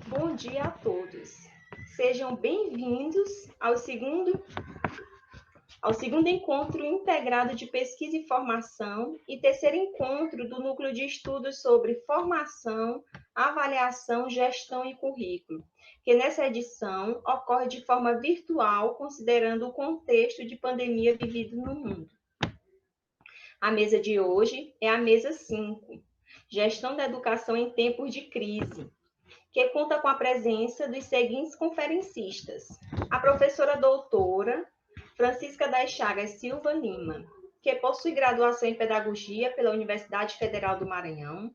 Bom dia a todos. Sejam bem-vindos ao segundo encontro integrado de pesquisa e formação e terceiro encontro do Núcleo de Estudos sobre Formação, Avaliação, Gestão e Currículo, que nessa edição ocorre de forma virtual, considerando o contexto de pandemia vivido no mundo. A mesa de hoje é a mesa 5, Gestão da Educação em Tempos de Crise, que conta com a presença dos seguintes conferencistas: a professora doutora Francisca das Chagas Silva Lima, que possui graduação em Pedagogia pela Universidade Federal do Maranhão,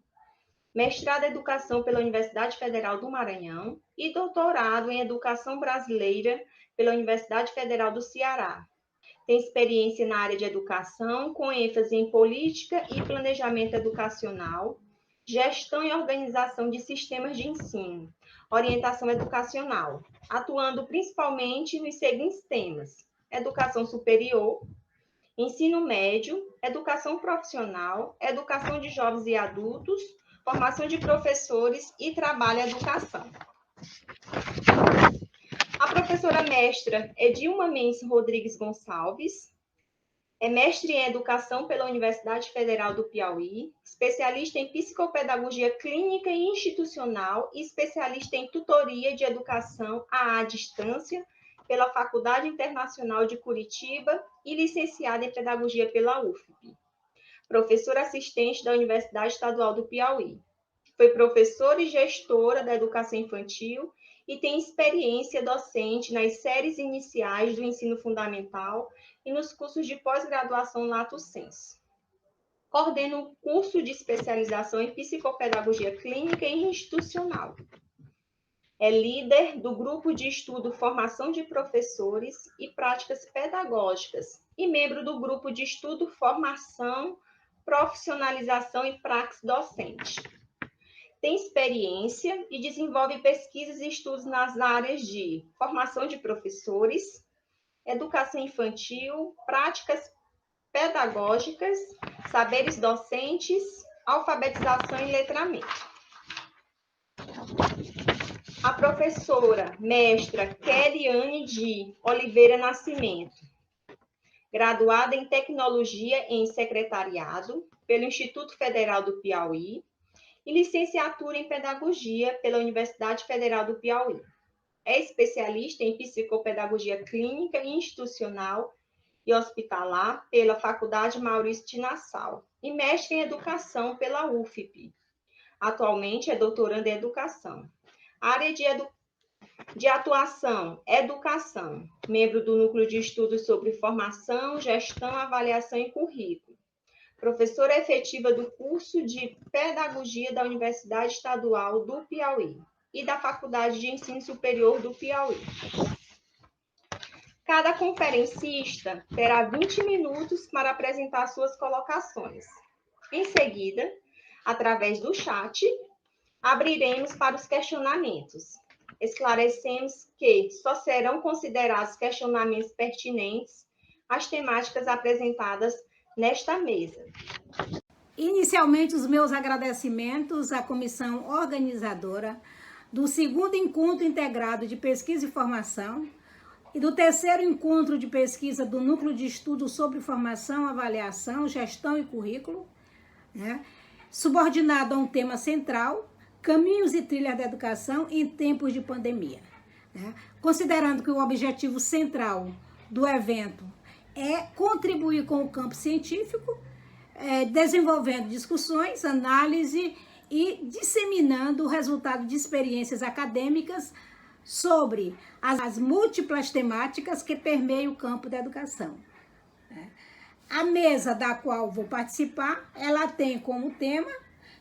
mestrado em Educação pela Universidade Federal do Maranhão e doutorado em Educação Brasileira pela Universidade Federal do Ceará. Tem experiência na área de educação, com ênfase em política e planejamento educacional, gestão e organização de sistemas de ensino, orientação educacional, atuando principalmente nos seguintes temas: educação superior, ensino médio, educação profissional, educação de jovens e adultos, formação de professores e trabalho à educação. A professora mestra Edilma Mendes Rodrigues Gonçalves é mestre em Educação pela Universidade Federal do Piauí, especialista em Psicopedagogia Clínica e Institucional e especialista em Tutoria de Educação à Distância pela Faculdade Internacional de Curitiba e licenciada em Pedagogia pela UFP. Professora assistente da Universidade Estadual do Piauí. Foi professora e gestora da educação infantil e tem experiência docente nas séries iniciais do ensino fundamental e nos cursos de pós-graduação Lato Sensu. Coordena o curso de especialização em Psicopedagogia Clínica e Institucional. É líder do grupo de estudo Formação de Professores e Práticas Pedagógicas e membro do grupo de estudo Formação, Profissionalização e Praxis Docente. Tem experiência e desenvolve pesquisas e estudos nas áreas de formação de professores, educação infantil, práticas pedagógicas, saberes docentes, alfabetização e letramento. A professora mestra Keliane de Oliveira Nascimento, graduada em Tecnologia em Secretariado pelo Instituto Federal do Piauí e licenciatura em Pedagogia pela Universidade Federal do Piauí. É especialista em Psicopedagogia Clínica e Institucional e Hospitalar pela Faculdade Maurício de Nassau e mestre em Educação pela UFP. Atualmente é doutoranda em Educação. Área de atuação, Educação, membro do Núcleo de Estudos sobre Formação, Gestão, Avaliação e Currículo. Professora efetiva do curso de Pedagogia da Universidade Estadual do Piauí e da Faculdade de Ensino Superior do Piauí. Cada conferencista terá 20 minutos para apresentar suas colocações. Em seguida, através do chat, abriremos para os questionamentos. Esclarecemos que só serão considerados questionamentos pertinentes às temáticas apresentadas nesta mesa. Inicialmente, os meus agradecimentos à comissão organizadora do segundo encontro integrado de pesquisa e formação e do terceiro encontro de pesquisa do Núcleo de Estudos sobre Formação, Avaliação, Gestão e Currículo, subordinado a um tema central: caminhos e trilhas da educação em tempos de pandemia. Considerando que o objetivo central do evento é contribuir com o campo científico, desenvolvendo discussões, análise e disseminando o resultado de experiências acadêmicas sobre as múltiplas temáticas que permeiam o campo da educação. A mesa da qual vou participar, ela tem como tema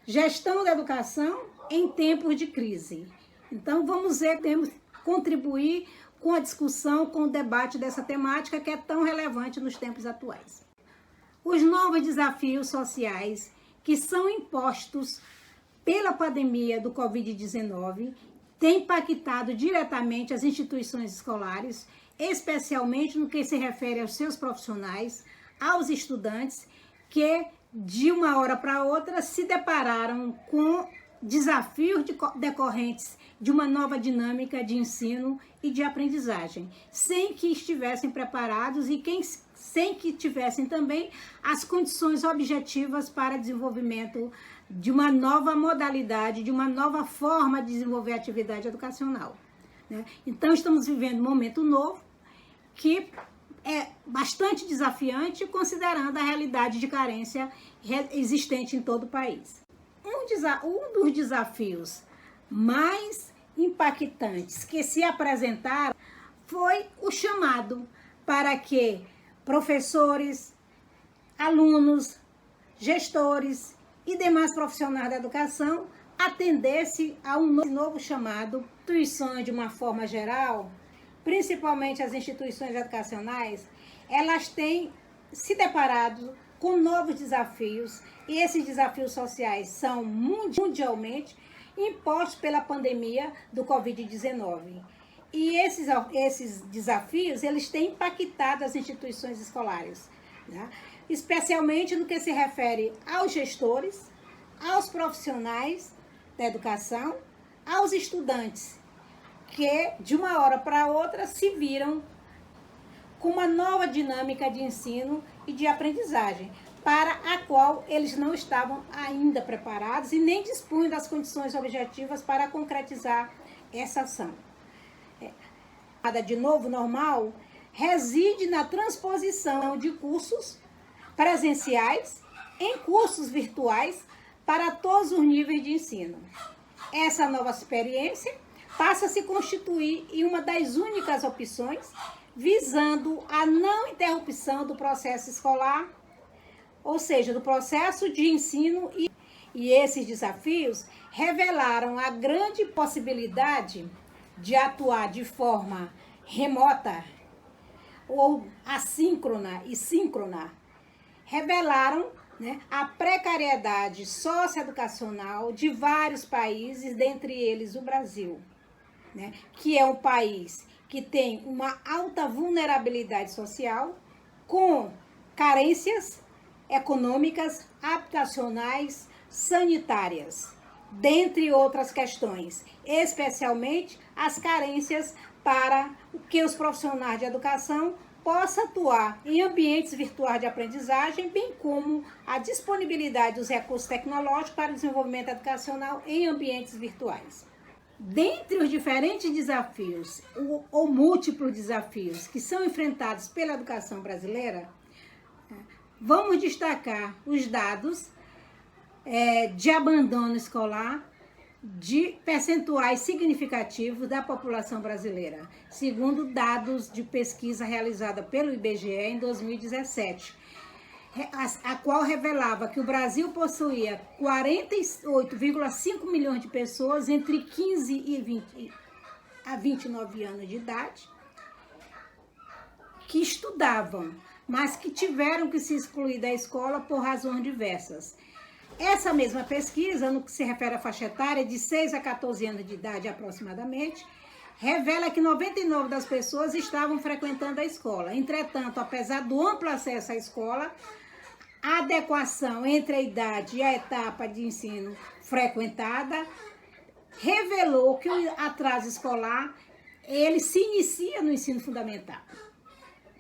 Gestão da Educação em Tempos de Crise. Então, vamos ver, temos que contribuir com a discussão, com o debate dessa temática que é tão relevante nos tempos atuais. Os novos desafios sociais que são impostos pela pandemia do Covid-19 têm impactado diretamente as instituições escolares, especialmente no que se refere aos seus profissionais, aos estudantes que, de uma hora para outra, se depararam com desafios decorrentes de uma nova dinâmica de ensino e de aprendizagem, sem que estivessem preparados e sem que tivessem também as condições objetivas para desenvolvimento de uma nova modalidade, de uma nova forma de desenvolver a atividade educacional, né? Então, estamos vivendo um momento novo que é bastante desafiante, considerando a realidade de carência existente em todo o país. Um dos desafios mais impactantes que se apresentaram foi o chamado para que professores, alunos, gestores e demais profissionais da educação atendessem a um novo chamado. Instituições, de uma forma geral, principalmente as instituições educacionais, elas têm se deparado com novos desafios, e esses desafios sociais são mundialmente impostos pela pandemia do Covid-19. E esses desafios, eles têm impactado as instituições escolares, né? Especialmente no que se refere aos gestores, aos profissionais da educação, aos estudantes, que de uma hora para outra se viram com uma nova dinâmica de ensino e de aprendizagem, para a qual eles não estavam ainda preparados e nem dispunham das condições objetivas para concretizar essa ação. A de novo normal reside na transposição de cursos presenciais em cursos virtuais para todos os níveis de ensino. Essa nova experiência passa a se constituir em uma das únicas opções, visando a não interrupção do processo escolar, ou seja, do processo de ensino, e esses desafios revelaram a grande possibilidade de atuar de forma remota ou assíncrona e síncrona. Revelaram, né, a precariedade socioeducacional de vários países, dentre eles o Brasil, né, que é um país que tem uma alta vulnerabilidade social, com carências econômicas, habitacionais, sanitárias, dentre outras questões, especialmente as carências para que os profissionais de educação possam atuar em ambientes virtuais de aprendizagem, bem como a disponibilidade dos recursos tecnológicos para o desenvolvimento educacional em ambientes virtuais. Dentre os diferentes desafios, ou múltiplos desafios, que são enfrentados pela educação brasileira, vamos destacar os dados de abandono escolar de percentuais significativos da população brasileira, segundo dados de pesquisa realizada pelo IBGE em 2017, a qual revelava que o Brasil possuía 48,5 milhões de pessoas entre 15 e 29 anos de idade, que estudavam, mas que tiveram que se excluir da escola por razões diversas. Essa mesma pesquisa, no que se refere à faixa etária de 6 a 14 anos de idade aproximadamente, revela que 99% das pessoas estavam frequentando a escola. Entretanto, apesar do amplo acesso à escola, a adequação entre a idade e a etapa de ensino frequentada revelou que o atraso escolar ele se inicia no ensino fundamental.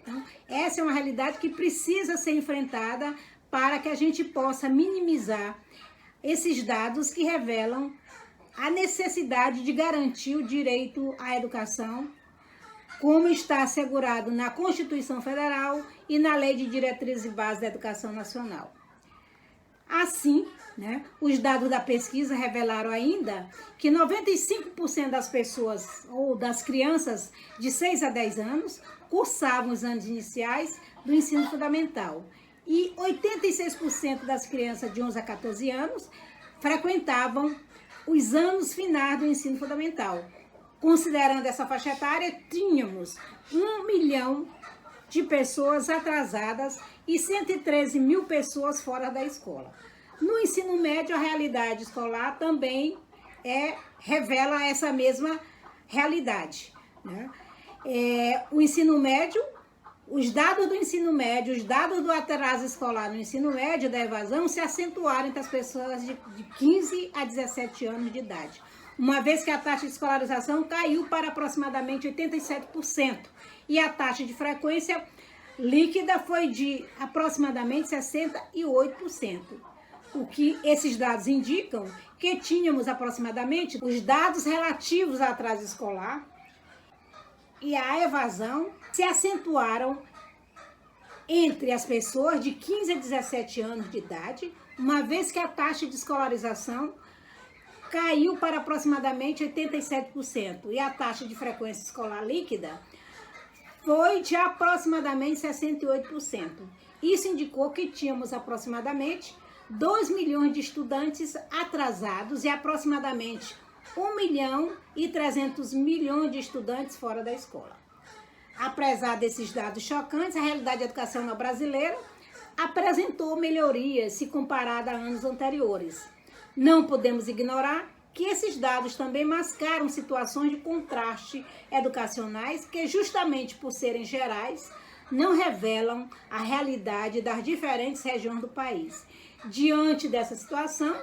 Então, essa é uma realidade que precisa ser enfrentada para que a gente possa minimizar esses dados que revelam a necessidade de garantir o direito à educação, como está assegurado na Constituição Federal e na Lei de Diretrizes e Bases da Educação Nacional. Assim, né, os dados da pesquisa revelaram ainda que 95% das pessoas ou das crianças de 6 a 10 anos cursavam os anos iniciais do ensino fundamental e 86% das crianças de 11 a 14 anos frequentavam os anos finais do ensino fundamental. Considerando essa faixa etária, tínhamos 1 milhão de pessoas atrasadas e 113 mil pessoas fora da escola. No ensino médio, a realidade escolar também revela essa mesma realidade, né? O ensino médio, os dados do ensino médio, os dados do atraso escolar no ensino médio da evasão se acentuaram entre as pessoas de 15 a 17 anos de idade, uma vez que a taxa de escolarização caiu para aproximadamente 87% e a taxa de frequência líquida foi de aproximadamente 68%. O que esses dados indicam que tínhamos aproximadamente os dados relativos ao atraso escolar e à evasão se acentuaram entre as pessoas de 15 a 17 anos de idade, uma vez que a taxa de escolarização caiu para aproximadamente 87% e a taxa de frequência escolar líquida foi de aproximadamente 68%. Isso indicou que tínhamos aproximadamente 2 milhões de estudantes atrasados e aproximadamente 1.300.000.000 de estudantes fora da escola. Apesar desses dados chocantes, a realidade educacional brasileira apresentou melhorias se comparada a anos anteriores. Não podemos ignorar que esses dados também mascaram situações de contraste educacionais que, justamente por serem gerais, não revelam a realidade das diferentes regiões do país. Diante dessa situação,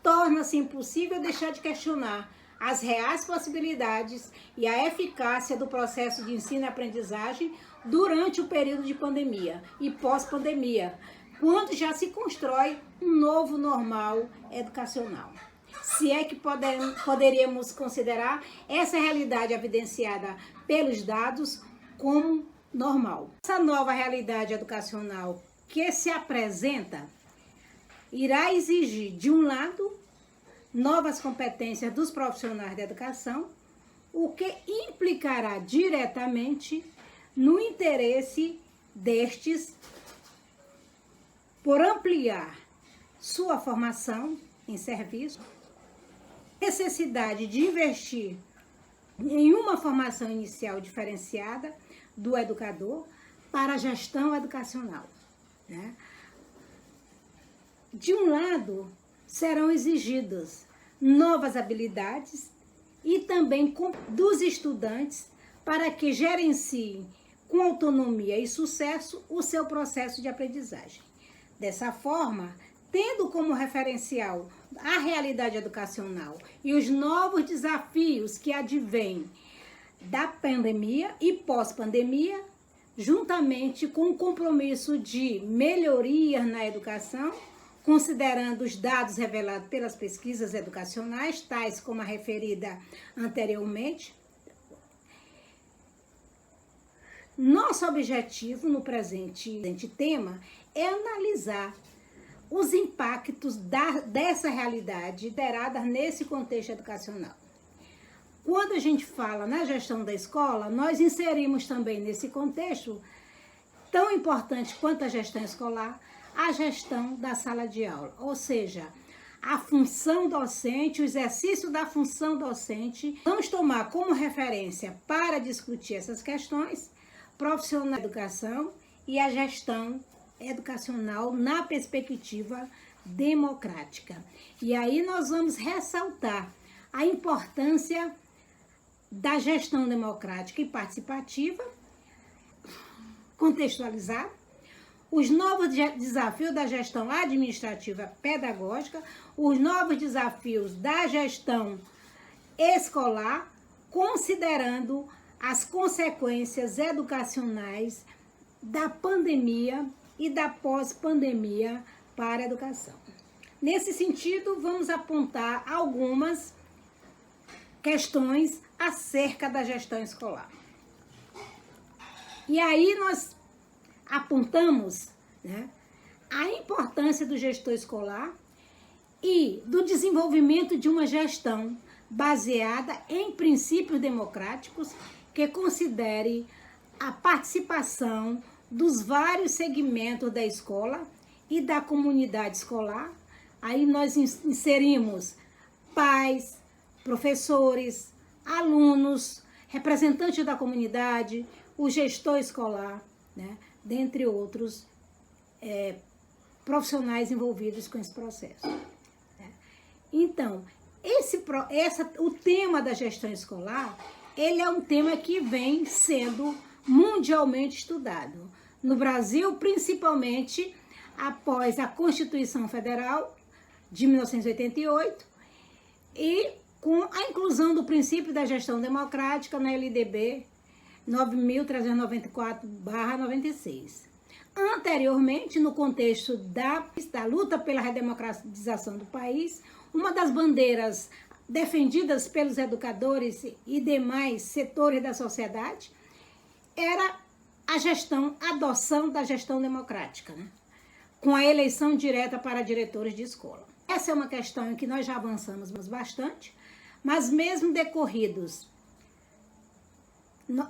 torna-se impossível deixar de questionar as reais possibilidades e a eficácia do processo de ensino e aprendizagem durante o período de pandemia e pós-pandemia, quando já se constrói um novo normal educacional. Se é que poderíamos considerar essa realidade evidenciada pelos dados como normal. Essa nova realidade educacional que se apresenta irá exigir, de um lado, novas competências dos profissionais da educação, o que implicará diretamente no interesse destes por ampliar sua formação em serviço, necessidade de investir em uma formação inicial diferenciada do educador para a gestão educacional, né? De um lado, serão exigidas novas habilidades e também dos estudantes para que gerenciem com autonomia e sucesso o seu processo de aprendizagem. Dessa forma, tendo como referencial a realidade educacional e os novos desafios que advêm da pandemia e pós-pandemia, juntamente com o compromisso de melhorias na educação, considerando os dados revelados pelas pesquisas educacionais, tais como a referida anteriormente, nosso objetivo no presente tema é analisar os impactos dessa realidade gerada nesse contexto educacional. Quando a gente fala na gestão da escola, nós inserimos também nesse contexto, tão importante quanto a gestão escolar, a gestão da sala de aula, ou seja, a função docente, o exercício da função docente. Vamos tomar como referência para discutir essas questões profissional da educação e a gestão educacional na perspectiva democrática. E aí nós vamos ressaltar a importância da gestão democrática e participativa, contextualizar os novos desafios da gestão administrativa pedagógica, os novos desafios da gestão escolar, considerando as consequências educacionais da pandemia e da pós-pandemia para a educação. Nesse sentido, vamos apontar algumas questões acerca da gestão escolar. E aí nós apontamos, né, a importância do gestor escolar e do desenvolvimento de uma gestão baseada em princípios democráticos que considere a participação dos vários segmentos da escola e da comunidade escolar. Aí nós inserimos pais, professores, alunos, representantes da comunidade, o gestor escolar, né, dentre outros profissionais envolvidos com esse processo. Né? Então, o tema da gestão escolar, ele é um tema que vem sendo mundialmente estudado. No Brasil, principalmente após a Constituição Federal de 1988 e com a inclusão do princípio da gestão democrática na LDB 9.394/96. Anteriormente, no contexto da luta pela redemocratização do país, uma das bandeiras defendidas pelos educadores e demais setores da sociedade era a adoção da gestão democrática, né? Com a eleição direta para diretores de escola. Essa é uma questão em que nós já avançamos bastante, mas mesmo decorridos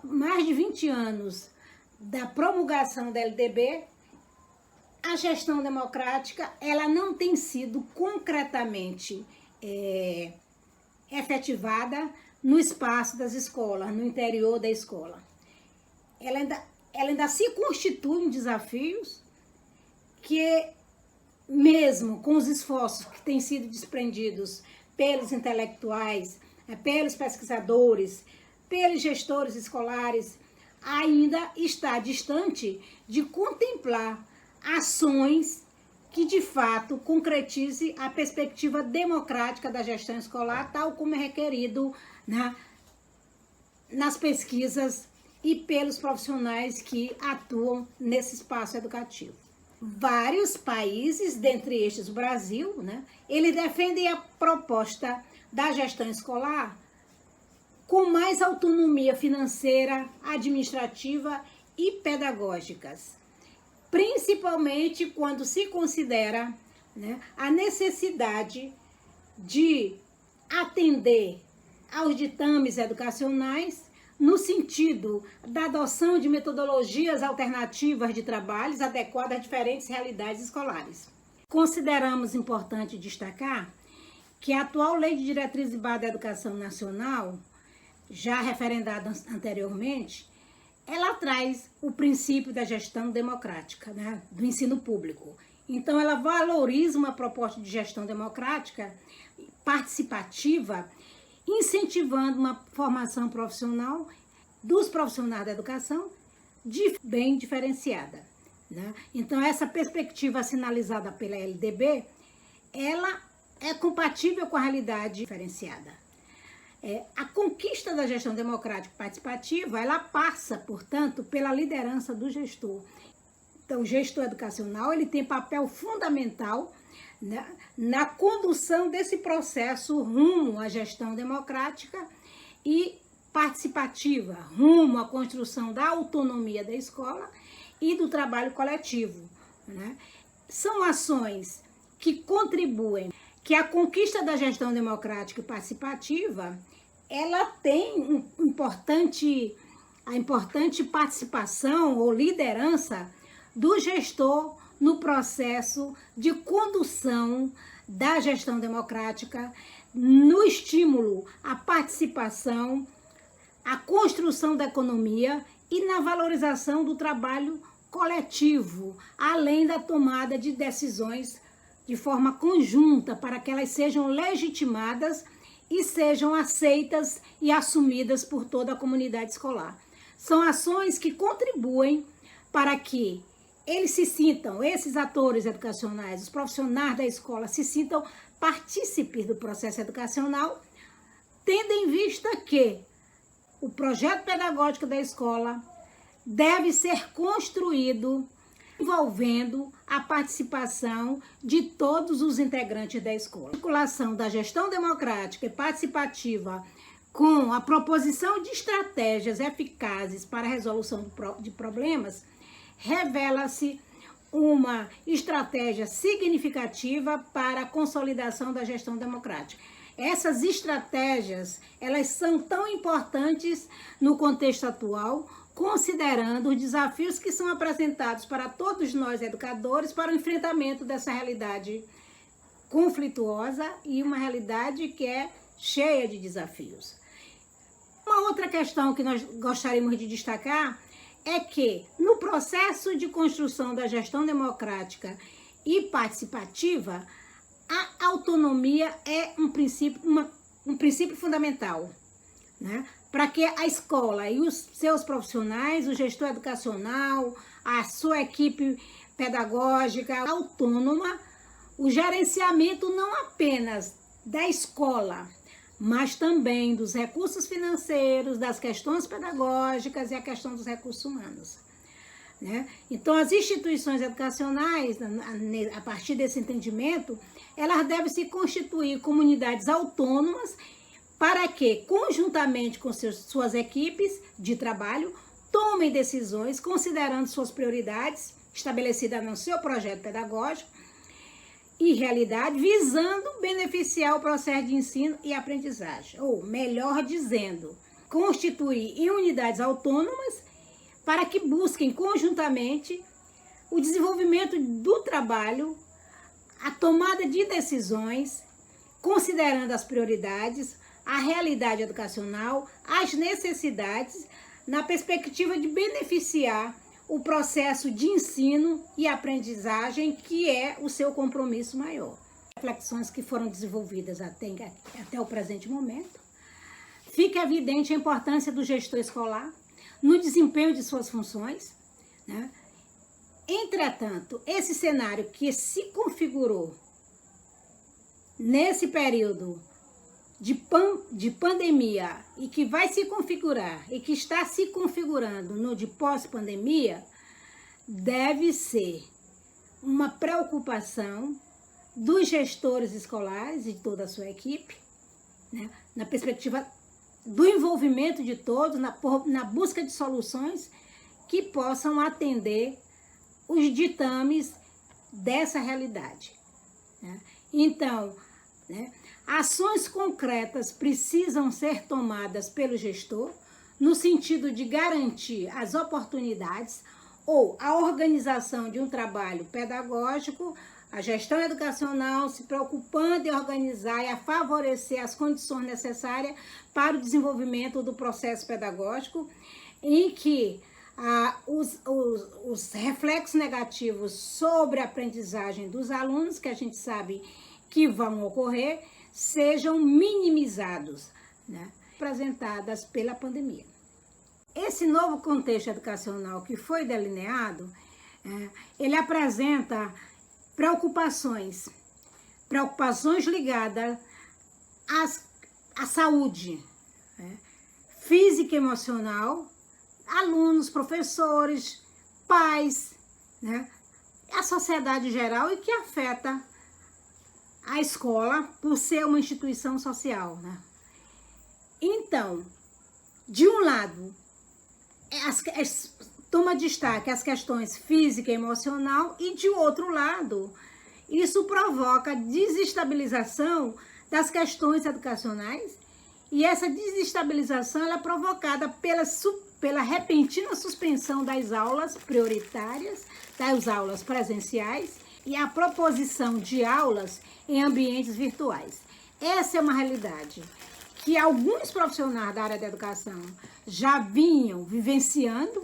mais de 20 anos da promulgação da LDB, a gestão democrática ela não tem sido concretamente efetivada no espaço das escolas, no interior da escola. Ela ainda se constitui em desafios que, mesmo com os esforços que têm sido desprendidos pelos intelectuais, pelos pesquisadores, pelos gestores escolares, ainda está distante de contemplar ações que, de fato, concretize a perspectiva democrática da gestão escolar, tal como é requerido nas pesquisas e pelos profissionais que atuam nesse espaço educativo. Vários países, dentre estes o Brasil, eles defendem a proposta da gestão escolar com mais autonomia financeira, administrativa e pedagógicas, principalmente quando se considera a necessidade de atender aos ditames educacionais no sentido da adoção de metodologias alternativas de trabalhos adequadas a diferentes realidades escolares. Consideramos importante destacar que a atual Lei de Diretrizes e Bases da Educação Nacional, já referendada anteriormente, ela traz o princípio da gestão democrática, do ensino público. Então, ela valoriza uma proposta de gestão democrática participativa, incentivando uma formação profissional dos profissionais da educação bem diferenciada. Então, essa perspectiva sinalizada pela LDB, ela é compatível com a realidade diferenciada. A conquista da gestão democrática participativa, ela passa, portanto, pela liderança do gestor. Então, o gestor educacional, ele tem papel fundamental na condução desse processo rumo à gestão democrática e participativa, rumo à construção da autonomia da escola e do trabalho coletivo. São ações que contribuem, que a conquista da gestão democrática e participativa, ela tem a importante participação ou liderança do gestor no processo de condução da gestão democrática, no estímulo à participação, à construção da economia e na valorização do trabalho coletivo, além da tomada de decisões de forma conjunta para que elas sejam legitimadas e sejam aceitas e assumidas por toda a comunidade escolar. São ações que contribuem para que eles se sintam, esses atores educacionais, os profissionais da escola, se sintam partícipes do processo educacional, tendo em vista que o projeto pedagógico da escola deve ser construído envolvendo a participação de todos os integrantes da escola. A articulação da gestão democrática e participativa com a proposição de estratégias eficazes para a resolução de problemas revela-se uma estratégia significativa para a consolidação da gestão democrática. Essas estratégias, elas são tão importantes no contexto atual, considerando os desafios que são apresentados para todos nós educadores para o enfrentamento dessa realidade conflituosa e uma realidade que é cheia de desafios. Uma outra questão que nós gostaríamos de destacar é que, no processo de construção da gestão democrática e participativa, a autonomia é um princípio fundamental. né, para que a escola e os seus profissionais, o gestor educacional, a sua equipe pedagógica autônoma, o gerenciamento não apenas da escola, mas também dos recursos financeiros, das questões pedagógicas e a questão dos recursos humanos, né? Então, as instituições educacionais, a partir desse entendimento, elas devem se constituir comunidades autônomas para que, conjuntamente com suas equipes de trabalho, tomem decisões considerando suas prioridades estabelecidas no seu projeto pedagógico e realidade, visando beneficiar o processo de ensino e aprendizagem, ou melhor dizendo, constituir em unidades autônomas para que busquem conjuntamente o desenvolvimento do trabalho, a tomada de decisões, considerando as prioridades, a realidade educacional, as necessidades, na perspectiva de beneficiar o processo de ensino e aprendizagem, que é o seu compromisso maior. Reflexões que foram desenvolvidas até o presente momento, fica evidente a importância do gestor escolar no desempenho de suas funções, né? Entretanto, esse cenário que se configurou nesse período de pandemia e que vai se configurar e que está se configurando no de pós-pandemia, deve ser uma preocupação dos gestores escolares e de toda a sua equipe, né, na perspectiva do envolvimento de todos, na busca de soluções que possam atender os ditames dessa realidade, né? Então, né, ações concretas precisam ser tomadas pelo gestor no sentido de garantir as oportunidades ou a organização de um trabalho pedagógico, a gestão educacional se preocupando em organizar e a favorecer as condições necessárias para o desenvolvimento do processo pedagógico, em que os reflexos negativos sobre a aprendizagem dos alunos, que a gente sabe que vão ocorrer, sejam minimizados, né, apresentadas pela pandemia. Esse novo contexto educacional que foi delineado, ele apresenta preocupações ligadas à saúde, né, física e emocional, alunos, professores, pais, né, a sociedade em geral, e que afeta a escola por ser uma instituição social, né? Então, de um lado, toma destaque as questões física e emocional, e de outro lado, isso provoca desestabilização das questões educacionais, e essa desestabilização ela é provocada pela repentina suspensão das aulas prioritárias, das aulas presenciais, e a proposição de aulas em ambientes virtuais. Essa é uma realidade que alguns profissionais da área da educação já vinham vivenciando,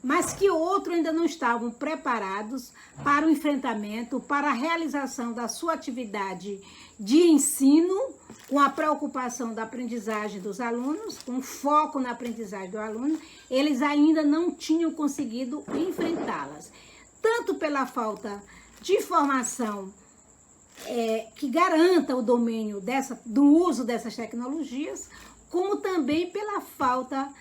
mas que outros ainda não estavam preparados para o enfrentamento, para a realização da sua atividade de ensino, com a preocupação da aprendizagem dos alunos, com foco na aprendizagem do aluno, eles ainda não tinham conseguido enfrentá-las. Tanto pela falta de formação que garanta o domínio do uso dessas tecnologias, como também pela falta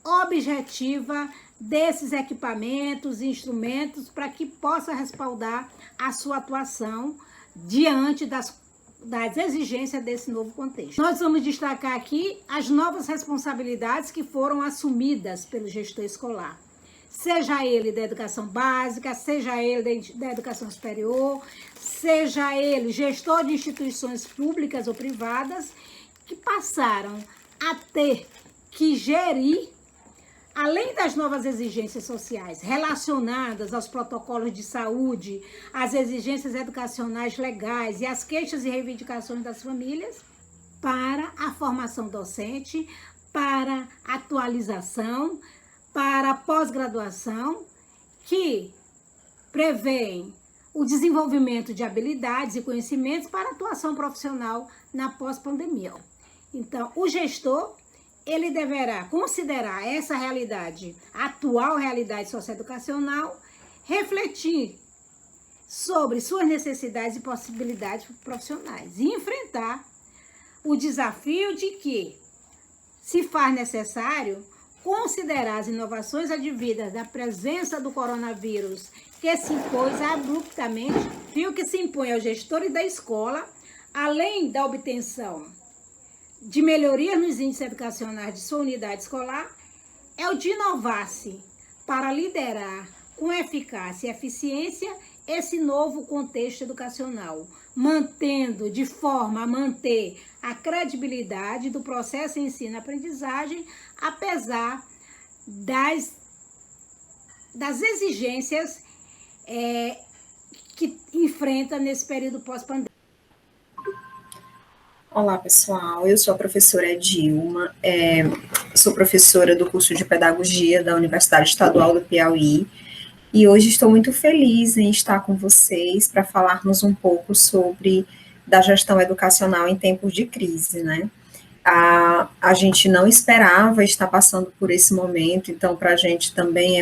objetiva desses equipamentos e instrumentos para que possa respaldar a sua atuação diante das exigências desse novo contexto. Nós vamos destacar aqui as novas responsabilidades que foram assumidas pelo gestor escolar, seja ele da educação básica, seja ele da educação superior, seja ele gestor de instituições públicas ou privadas, que passaram a ter que gerir, além das novas exigências sociais relacionadas aos protocolos de saúde, às exigências educacionais legais e às queixas e reivindicações das famílias, para a formação docente, para atualização, para a pós-graduação, que prevêem o desenvolvimento de habilidades e conhecimentos para a atuação profissional na pós-pandemia. Então, o gestor, ele deverá considerar essa realidade, a atual realidade socioeducacional, refletir sobre suas necessidades e possibilidades profissionais e enfrentar o desafio de que, se faz necessário, considerar as inovações advindas da presença do coronavírus, que se impôs abruptamente, fio que se impõe aos gestores da escola, além da obtenção de melhorias nos índices educacionais de sua unidade escolar, é o de inovar-se para liderar com eficácia e eficiência esse novo contexto educacional, mantendo de forma a manter a credibilidade do processo ensino-aprendizagem, apesar das exigências que enfrenta nesse período pós-pandêmico. Olá, pessoal. Eu sou a professora Dilma, sou professora do curso de Pedagogia da Universidade Estadual do Piauí, e hoje estou muito feliz em estar com vocês para falarmos um pouco sobre da gestão educacional em tempos de crise, né? A gente não esperava estar passando por esse momento, então para a gente também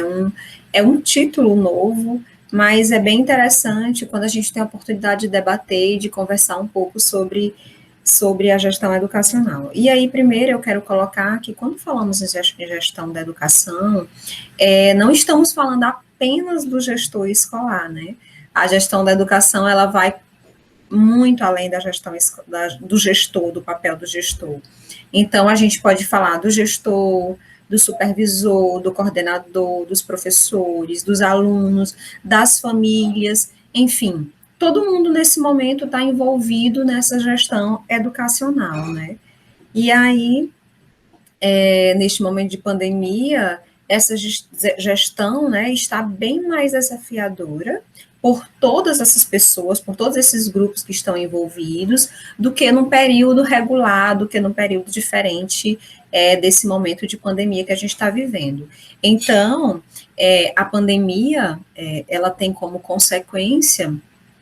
é um título novo, mas é bem interessante quando a gente tem a oportunidade de debater e de conversar um pouco sobre a gestão educacional. E aí, primeiro, eu quero colocar que quando falamos em gestão da educação, não estamos falando apenas do gestor escolar, né? A gestão da educação, ela vai muito além da gestão do gestor, do papel do gestor. Então, a gente pode falar do gestor, do supervisor, do coordenador, dos professores, dos alunos, das famílias, enfim, todo mundo nesse momento está envolvido nessa gestão educacional, né? E aí, neste momento de pandemia, essa gestão, né, está bem mais desafiadora por todas essas pessoas, por todos esses grupos que estão envolvidos, do que num período regular, do que num período diferente desse momento de pandemia que a gente está vivendo. Então, a pandemia, ela tem como consequência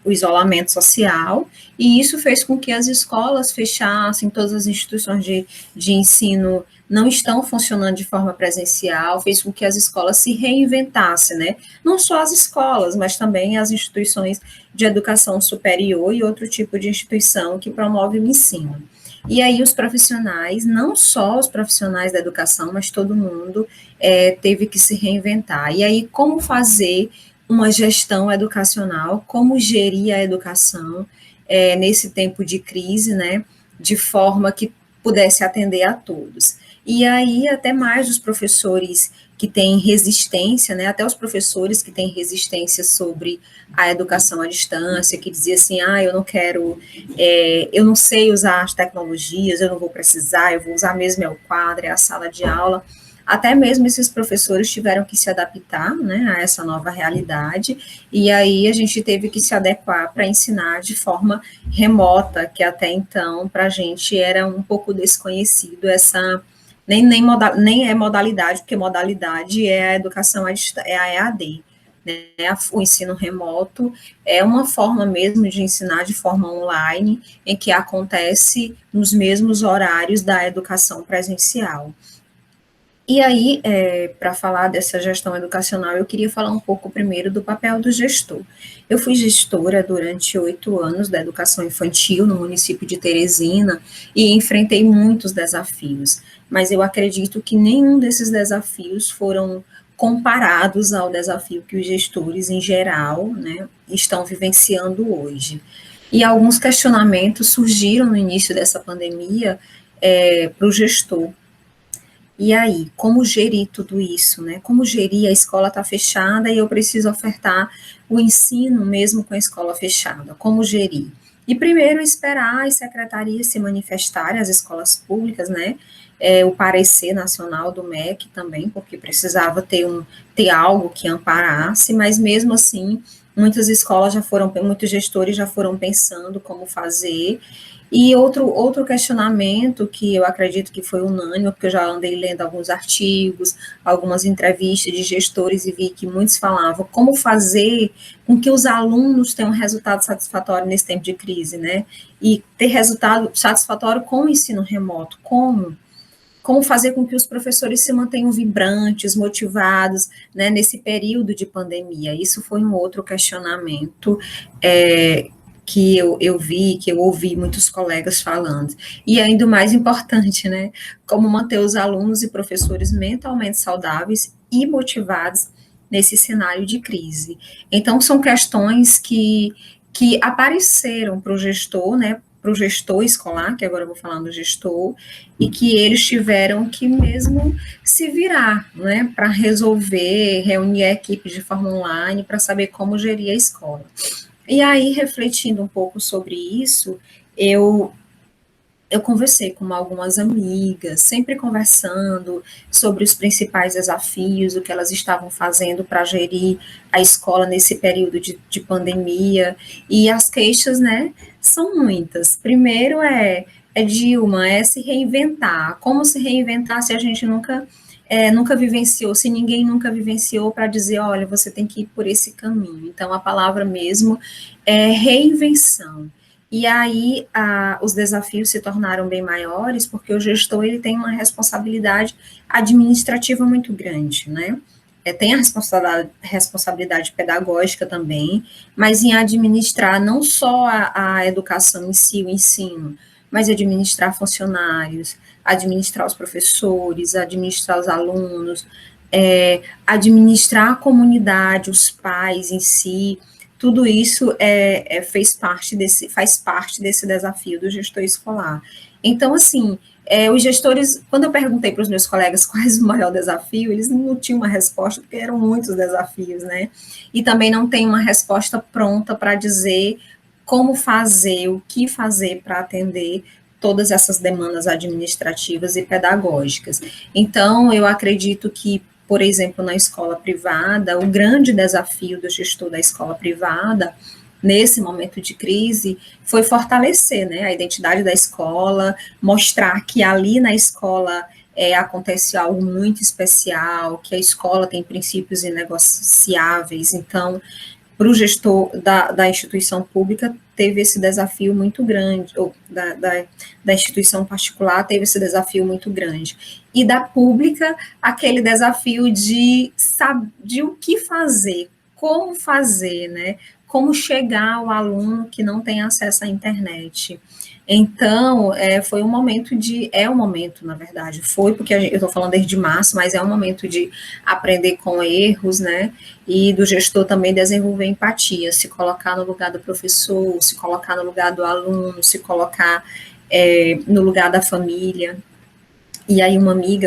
o isolamento social, e isso fez com que as escolas fechassem, todas as instituições de ensino não estão funcionando de forma presencial, fez com que as escolas se reinventassem, né? Não só as escolas, mas também as instituições de educação superior e outro tipo de instituição que promove o ensino. E aí os profissionais, não só os profissionais da educação, mas todo mundo teve que se reinventar. E aí, como fazer uma gestão educacional, como gerir a educação nesse tempo de crise, né, de forma que pudesse atender a todos. E aí, até mais os professores que têm resistência, né, até os professores que têm resistência sobre a educação à distância, que dizia assim, eu não quero, eu não sei usar as tecnologias, eu não vou precisar, eu vou usar mesmo o quadro, a sala de aula. Até mesmo esses professores tiveram que se adaptar, né, a essa nova realidade, e aí a gente teve que se adequar para ensinar de forma remota, que até então para a gente era um pouco desconhecido essa, nem é modalidade, porque modalidade é a educação, é a EAD, né, o ensino remoto é uma forma mesmo de ensinar de forma online, em que acontece nos mesmos horários da educação presencial. E aí, para falar dessa gestão educacional, eu queria falar um pouco primeiro do papel do gestor. Eu fui gestora durante 8 anos da educação infantil no município de Teresina e enfrentei muitos desafios, mas eu acredito que nenhum desses desafios foram comparados ao desafio que os gestores, em geral, né, estão vivenciando hoje. E alguns questionamentos surgiram no início dessa pandemia para o gestor. E aí, como gerir tudo isso, né? Como gerir, a escola está fechada e eu preciso ofertar o ensino mesmo com a escola fechada, como gerir? E primeiro esperar as secretarias se manifestarem, as escolas públicas, né? O parecer nacional do MEC também, porque precisava ter algo que amparasse, mas mesmo assim, muitas escolas muitos gestores já foram pensando como fazer. E outro questionamento que eu acredito que foi unânime, porque eu já andei lendo alguns artigos, algumas entrevistas de gestores e vi que muitos falavam como fazer com que os alunos tenham resultado satisfatório nesse tempo de crise, né? E ter resultado satisfatório com o ensino remoto, como? como fazer com que os professores se mantenham vibrantes, motivados, né, nesse período de pandemia. Isso foi um outro questionamento que eu vi, que eu ouvi muitos colegas falando. E ainda o mais importante, né, como manter os alunos e professores mentalmente saudáveis e motivados nesse cenário de crise. Então, são questões que apareceram para o gestor, né, para o gestor escolar, que agora eu vou falar do gestor, e que eles tiveram que mesmo se virar, né, para resolver, reunir a equipe de forma online, para saber como gerir a escola. E aí, refletindo um pouco sobre isso, eu conversei com algumas amigas, sempre conversando sobre os principais desafios, o que elas estavam fazendo para gerir a escola nesse período de pandemia, e as queixas, né, são muitas. Primeiro Dilma, se reinventar. Como se reinventar se a gente nunca vivenciou, se ninguém nunca vivenciou, para dizer, olha, você tem que ir por esse caminho. Então, a palavra mesmo é reinvenção. E aí, os desafios se tornaram bem maiores, porque o gestor ele tem uma responsabilidade administrativa muito grande, né? Tem a responsabilidade pedagógica também, mas em administrar não só a educação em si, o ensino, mas administrar funcionários, administrar os professores, administrar os alunos, administrar a comunidade, os pais em si. Tudo isso faz parte desse desafio do gestor escolar. Então, assim, os gestores, quando eu perguntei para os meus colegas quais o maior desafio, eles não tinham uma resposta, porque eram muitos desafios, né? E também não tem uma resposta pronta para dizer como fazer, o que fazer para atender todas essas demandas administrativas e pedagógicas. Então, eu acredito que, por exemplo, na escola privada, o grande desafio do gestor da escola privada, nesse momento de crise, foi fortalecer, né, a identidade da escola, mostrar que ali na escola acontece algo muito especial, que a escola tem princípios inegociáveis. Então, para o gestor da instituição pública, teve esse desafio muito grande, ou da instituição particular, teve esse desafio muito grande. E da pública, aquele desafio de o que fazer, como fazer, né? Como chegar ao aluno que não tem acesso à internet. Então, foi um momento na verdade, porque eu estou falando desde março, mas é um momento de aprender com erros, né, e do gestor também desenvolver empatia, se colocar no lugar do professor, se colocar no lugar do aluno, se colocar no lugar da família. E aí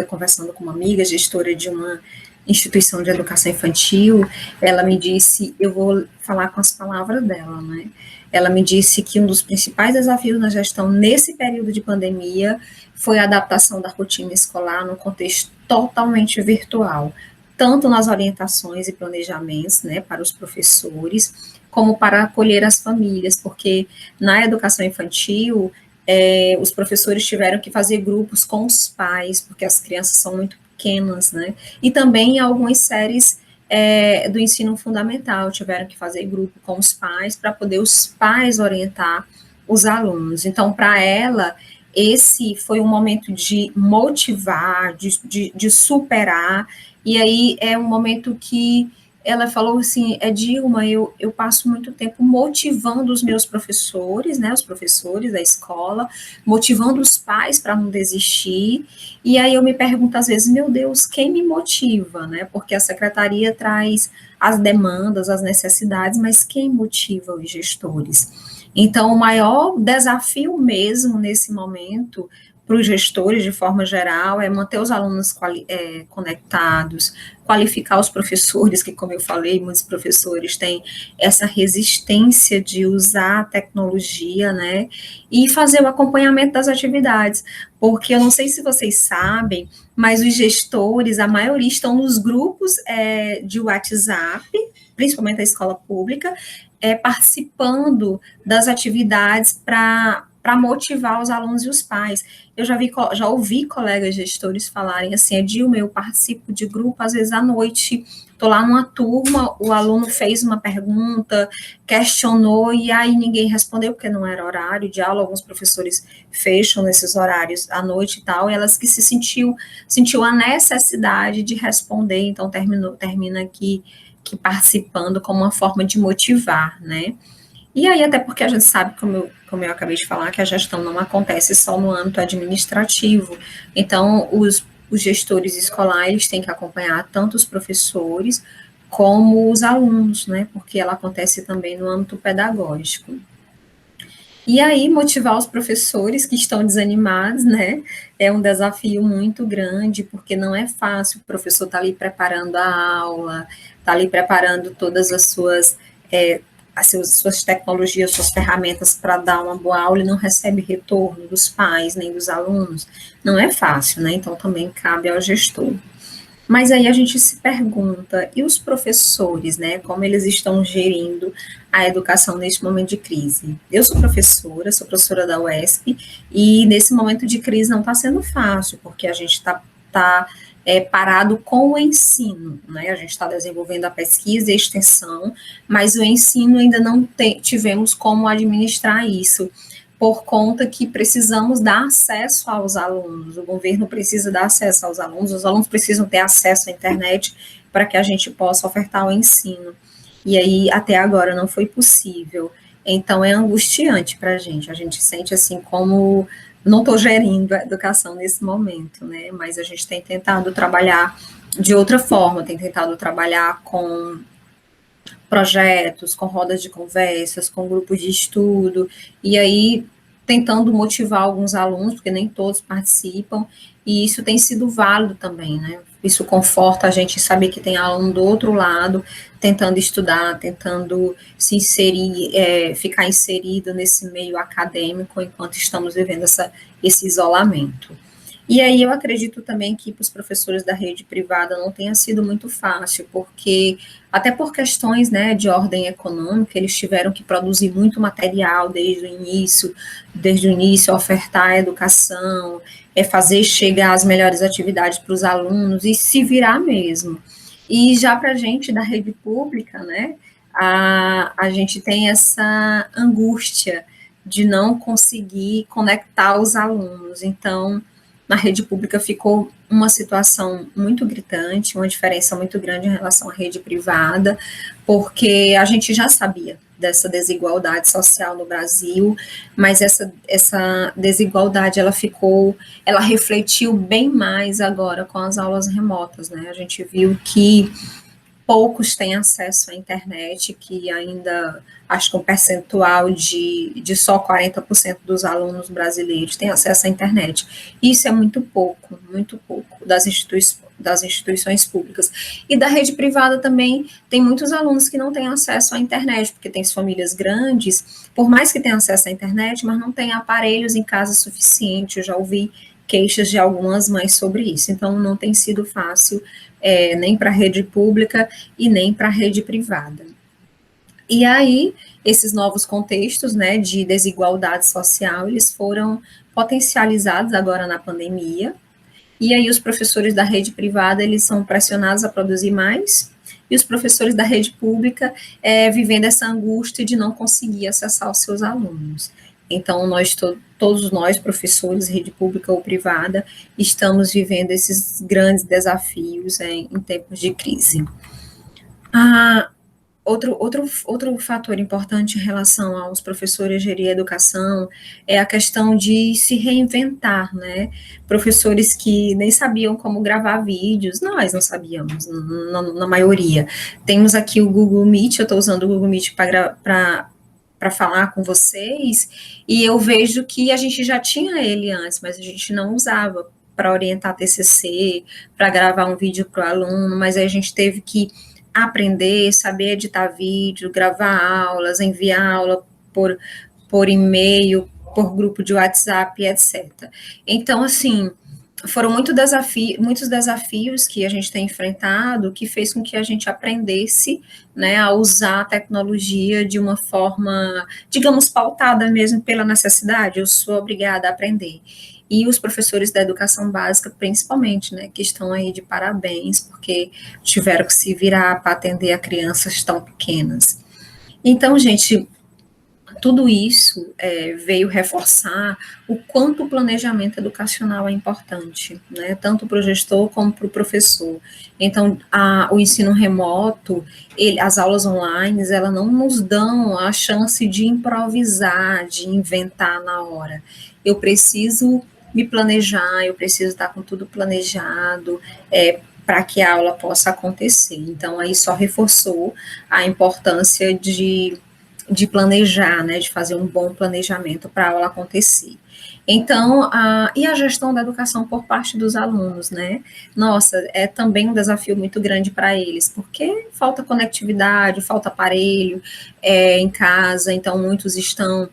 conversando com uma amiga, gestora de uma instituição de educação infantil, ela me disse, eu vou falar com as palavras dela, né, ela me disse que um dos principais desafios na gestão nesse período de pandemia foi a adaptação da rotina escolar num contexto totalmente virtual, tanto nas orientações e planejamentos, né, para os professores, como para acolher as famílias, porque na educação infantil, os professores tiveram que fazer grupos com os pais, porque as crianças são muito pequenas, né, e também em algumas séries do ensino fundamental, tiveram que fazer grupo com os pais, para poder os pais orientar os alunos. Então, para ela, esse foi um momento de motivar, de superar, e aí é um momento que ela falou assim, Dilma, eu passo muito tempo motivando os meus professores, né, os professores da escola, motivando os pais para não desistir, e aí eu me pergunto às vezes, meu Deus, quem me motiva, né, porque a secretaria traz as demandas, as necessidades, mas quem motiva os gestores? Então, o maior desafio mesmo nesse momento para os gestores, de forma geral, é manter os alunos conectados, qualificar os professores, que, como eu falei, muitos professores têm essa resistência de usar a tecnologia, né, e fazer o acompanhamento das atividades, porque eu não sei se vocês sabem, mas os gestores, a maioria, estão nos grupos de WhatsApp, principalmente da escola pública, participando das atividades para para motivar os alunos e os pais. Eu já ouvi colegas gestores falarem assim, Edilma, eu participo de grupo, às vezes à noite, estou lá numa turma, o aluno fez uma pergunta, questionou, e aí ninguém respondeu, porque não era horário de aula, alguns professores fecham nesses horários à noite e tal, e elas que sentiu a necessidade de responder, então termina aqui que participando como uma forma de motivar, né? E aí, até porque a gente sabe, como eu acabei de falar, que a gestão não acontece só no âmbito administrativo. Então, os gestores escolares têm que acompanhar tanto os professores como os alunos, né? Porque ela acontece também no âmbito pedagógico. E aí, motivar os professores que estão desanimados, né? É um desafio muito grande, porque não é fácil. O professor está ali preparando a aula, está ali preparando todas as suas tecnologias, suas ferramentas para dar uma boa aula e não recebe retorno dos pais nem dos alunos. Não é fácil, né? Então, também cabe ao gestor. Mas aí a gente se pergunta, e os professores, né, como eles estão gerindo a educação neste momento de crise? Eu sou professora da UESP, e nesse momento de crise não está sendo fácil, porque a gente está parado com o ensino, né, a gente está desenvolvendo a pesquisa e a extensão, mas o ensino ainda não tivemos como administrar isso, por conta que precisamos dar acesso aos alunos, o governo precisa dar acesso aos alunos, os alunos precisam ter acesso à internet para que a gente possa ofertar o ensino. E aí, até agora, não foi possível. Então, é angustiante para a gente sente assim como não estou gerindo a educação nesse momento, né? Mas a gente tem tentado trabalhar de outra forma, tem tentado trabalhar com projetos, com rodas de conversas, com grupos de estudo, e aí tentando motivar alguns alunos, porque nem todos participam, e isso tem sido válido também, né? Isso conforta a gente saber que tem aluno do outro lado, tentando estudar, tentando se inserir, ficar inserido nesse meio acadêmico, enquanto estamos vivendo esse isolamento. E aí eu acredito também que para os professores da rede privada não tenha sido muito fácil, porque até por questões, né, de ordem econômica, eles tiveram que produzir muito material desde o início, ofertar a educação, fazer chegar as melhores atividades para os alunos e se virar mesmo. E já para a gente da rede pública, né, a gente tem essa angústia de não conseguir conectar os alunos. Então, na rede pública ficou uma situação muito gritante, uma diferença muito grande em relação à rede privada, porque a gente já sabia dessa desigualdade social no Brasil, mas essa desigualdade, ela refletiu bem mais agora com as aulas remotas, né? A gente viu que poucos têm acesso à internet, que ainda, acho que um percentual de só 40% dos alunos brasileiros têm acesso à internet. Isso é muito pouco das instituições públicas. E da rede privada também tem muitos alunos que não têm acesso à internet, porque tem famílias grandes, por mais que tenham acesso à internet, mas não têm aparelhos em casa suficiente. Eu já ouvi queixas de algumas mães sobre isso. Então, não tem sido fácil nem para a rede pública e nem para a rede privada. E aí, esses novos contextos, né, de desigualdade social, eles foram potencializados agora na pandemia, e aí os professores da rede privada, eles são pressionados a produzir mais, e os professores da rede pública vivendo essa angústia de não conseguir acessar os seus alunos. Então, todos nós, professores, rede pública ou privada, estamos vivendo esses grandes desafios em tempos de crise. Outro fator importante em relação aos professores gerir a educação é a questão de se reinventar, né? Professores que nem sabiam como gravar vídeos, nós não sabíamos, na maioria. Temos aqui o Google Meet, eu estou usando o Google Meet para falar com vocês, e eu vejo que a gente já tinha ele antes, mas a gente não usava para orientar TCC, para gravar um vídeo para o aluno, mas aí a gente teve que aprender, saber editar vídeo, gravar aulas, enviar aula por e-mail, por grupo de WhatsApp, etc. Então, assim, foram muitos desafios que a gente tem enfrentado, que fez com que a gente aprendesse, né, a usar a tecnologia de uma forma, digamos, pautada mesmo pela necessidade. Eu sou obrigada a aprender. E os professores da educação básica, principalmente, né, que estão aí de parabéns, porque tiveram que se virar para atender a crianças tão pequenas. Então, gente, tudo isso veio reforçar o quanto o planejamento educacional é importante, né, tanto para o gestor como para o professor. Então, o ensino remoto, as aulas online, elas não nos dão a chance de improvisar, de inventar na hora. Eu preciso me planejar, eu preciso estar com tudo planejado, para que a aula possa acontecer. Então, aí só reforçou a importância de planejar, né, de fazer um bom planejamento para a aula acontecer. Então, e a gestão da educação por parte dos alunos, né? Nossa, é também um desafio muito grande para eles, porque falta conectividade, falta aparelho em casa, então muitos estão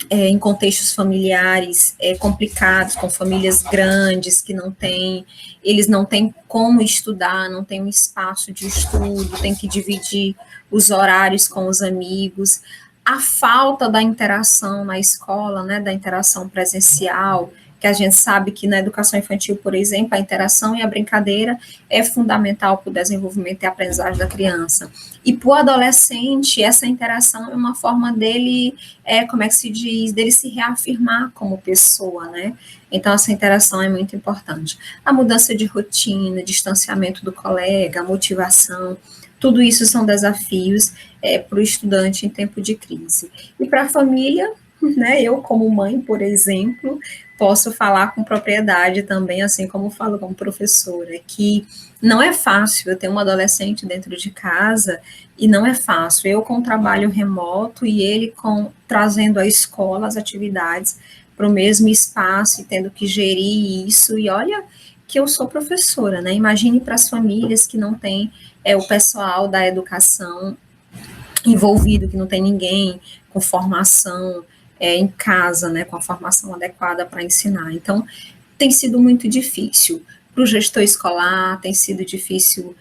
em contextos familiares complicados, com famílias grandes que eles não têm como estudar, não têm um espaço de estudo, tem que dividir os horários com os amigos, a falta da interação na escola, né, da interação presencial, que a gente sabe que na educação infantil, por exemplo, a interação e a brincadeira é fundamental para o desenvolvimento e aprendizagem da criança. E para o adolescente, essa interação é uma forma dele, como é que se diz, dele se reafirmar como pessoa, né? Então, essa interação é muito importante. A mudança de rotina, distanciamento do colega, a motivação, tudo isso são desafios para o estudante em tempo de crise. E para a família, né, eu como mãe, por exemplo, posso falar com propriedade também, assim como falo como professora, que não é fácil. Eu tenho uma adolescente dentro de casa e não é fácil. Eu com trabalho remoto e ele trazendo à escola as atividades para o mesmo espaço e tendo que gerir isso. E olha que eu sou professora, né? Imagine para as famílias que não têm o pessoal da educação envolvido, que não tem ninguém com formação em casa, né, com a formação adequada para ensinar. Então, tem sido muito difícil para o gestor escolar, tem sido difícil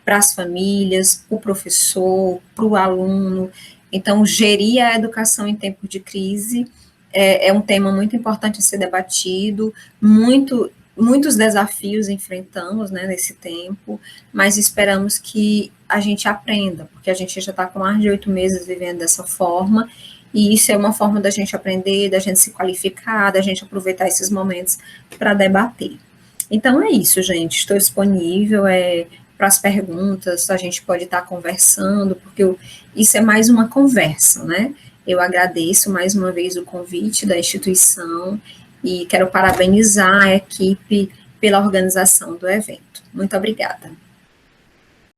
para as famílias, para o professor, para o aluno. Então, gerir a educação em tempo de crise é um tema muito importante a ser debatido, muitos desafios enfrentamos, né, nesse tempo, mas esperamos que a gente aprenda, porque a gente já está com mais de 8 meses vivendo dessa forma, e isso é uma forma da gente aprender, da gente se qualificar, da gente aproveitar esses momentos para debater. Então é isso, gente, estou disponível para as perguntas, a gente pode estar conversando, porque isso é mais uma conversa, né? Eu agradeço mais uma vez o convite da instituição e quero parabenizar a equipe pela organização do evento. Muito obrigada.